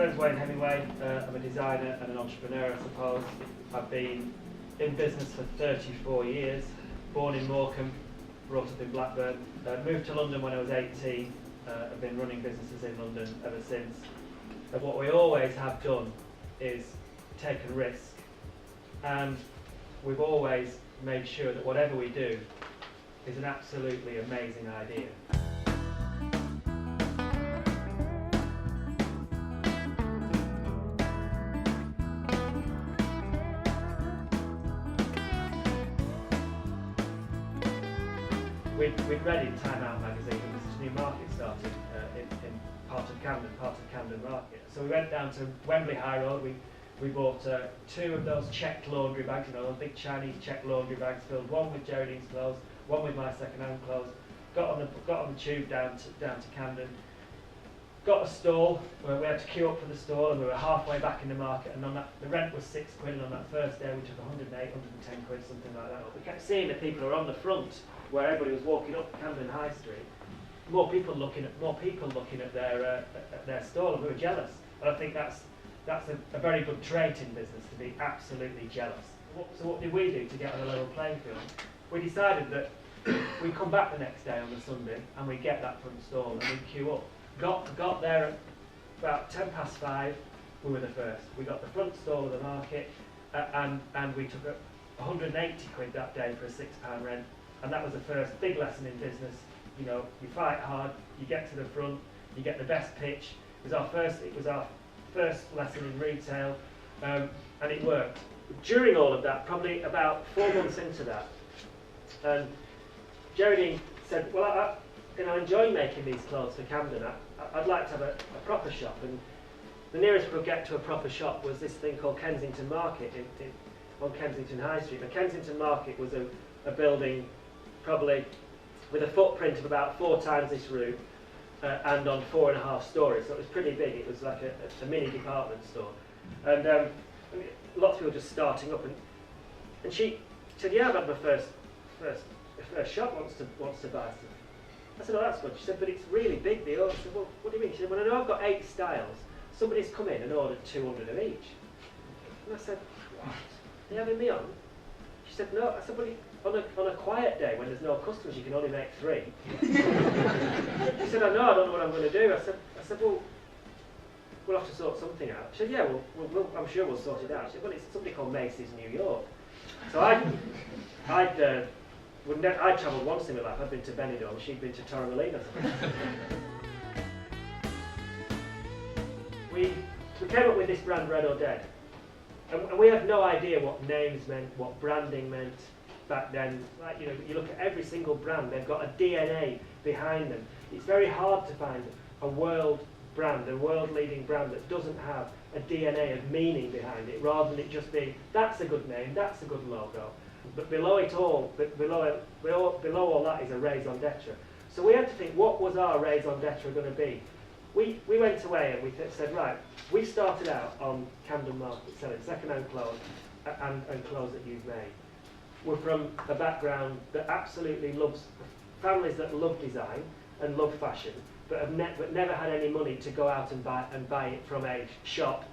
name's Hemingway. I'm a designer and an entrepreneur, I suppose. I've been in business for 34 years, born in Morecambe, brought up in Blackburn. Moved to London when I was 18. I've been running businesses in London ever since. And what we always have done is take a risk, and we've always made sure that whatever we do is an absolutely amazing idea. We'd read in Time Out magazine that this new market started in part of Camden Market. So we went down to Wembley High Road. We bought 2 of those checked laundry bags, you know, those big Chinese checked laundry bags, filled one with Geraldine's clothes, one with my second-hand clothes. Got on the tube down to Camden. Got a stall where we had to queue up for the stall, and we were halfway back in the market. And on that, the rent was £6, and on that first day we took 108, 110 quid, something like that. We kept seeing the people who were on the front, where everybody was walking up Camden High Street. More people looking at their stall, and we were jealous. And I think that's a very good trait in business, to be absolutely jealous. So what did we do to get on a level playing field? We decided that we'd come back the next day on the Sunday, and we'd get that front stall and we'd queue up. Got there at about 5:10. We were the first. We got the front stall of the market, and we took 180 quid that day for a £6 rent. And that was the first big lesson in business. You know, you fight hard, you get to the front, you get the best pitch. It was our first lesson in retail, and it worked. During all of that, probably about 4 months into that, Geraldine said, well, I enjoy making these clothes for Camden. I'd like to have a proper shop. And the nearest we could get to a proper shop was this thing called Kensington Market on Kensington High Street. The Kensington Market was a building probably with a footprint of about 4 times this room, and on 4.5 stories, so it was pretty big. It was like a mini department store, and lots of people just starting up. And she said, "Yeah, I've had my first shop wants to buy stuff." I said, "Oh, that's good." She said, "But it's really big, the order." I said, "Well, what do you mean?" She said, "Well, I know I've got 8 styles. Somebody's come in and ordered 200 of each." And I said, "What? Are you having me on?" She said, "No." I said, "Well, on a quiet day when there's no customers, you can only make 3. She said, I don't know what I'm going to do." I said, "Well, we'll have to sort something out." She said, "Yeah, I'm sure we'll sort it out." She said, "Well, it's somebody called Macy's New York." So I'd travelled once in my life. I'd been to Benidorm, she'd been to Torremolino. We came up with this brand, Red or Dead. And we had no idea what names meant, what branding meant back then. Like, you know, you look at every single brand, they've got a DNA behind them. It's very hard to find a world brand, a world-leading brand that doesn't have a DNA of meaning behind it, rather than it just be, that's a good name, that's a good logo. But below it all, below all that is a raison d'etre. So we had to think, what was our raison d'etre going to be? We went away and we said, right, we started out on Camden Market selling second-hand clothes and clothes that you've made. We're from a background that absolutely loves, families that love design and love fashion, but never had any money to go out and buy it from a shop.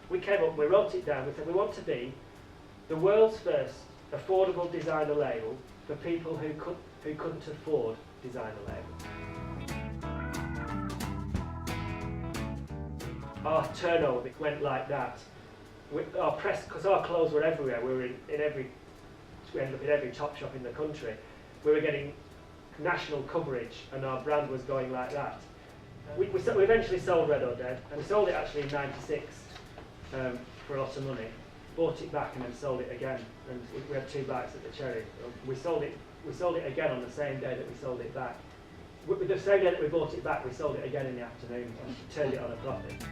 We came up, we wrote it down, we said we want to be the world's first affordable designer label for people who couldn't afford designer labels. Our turnover went like that. Our press, because our clothes were everywhere. We ended up in every top shop in the country. We were getting national coverage, and our brand was going like that. We eventually sold Red or Dead, and we sold it actually in '96 for a lot of money. Bought it back and then sold it again, and we had 2 bites at the cherry. We sold it again on the same day that we sold it back. The same day that we bought it back, we sold it again in the afternoon and turned it on a profit.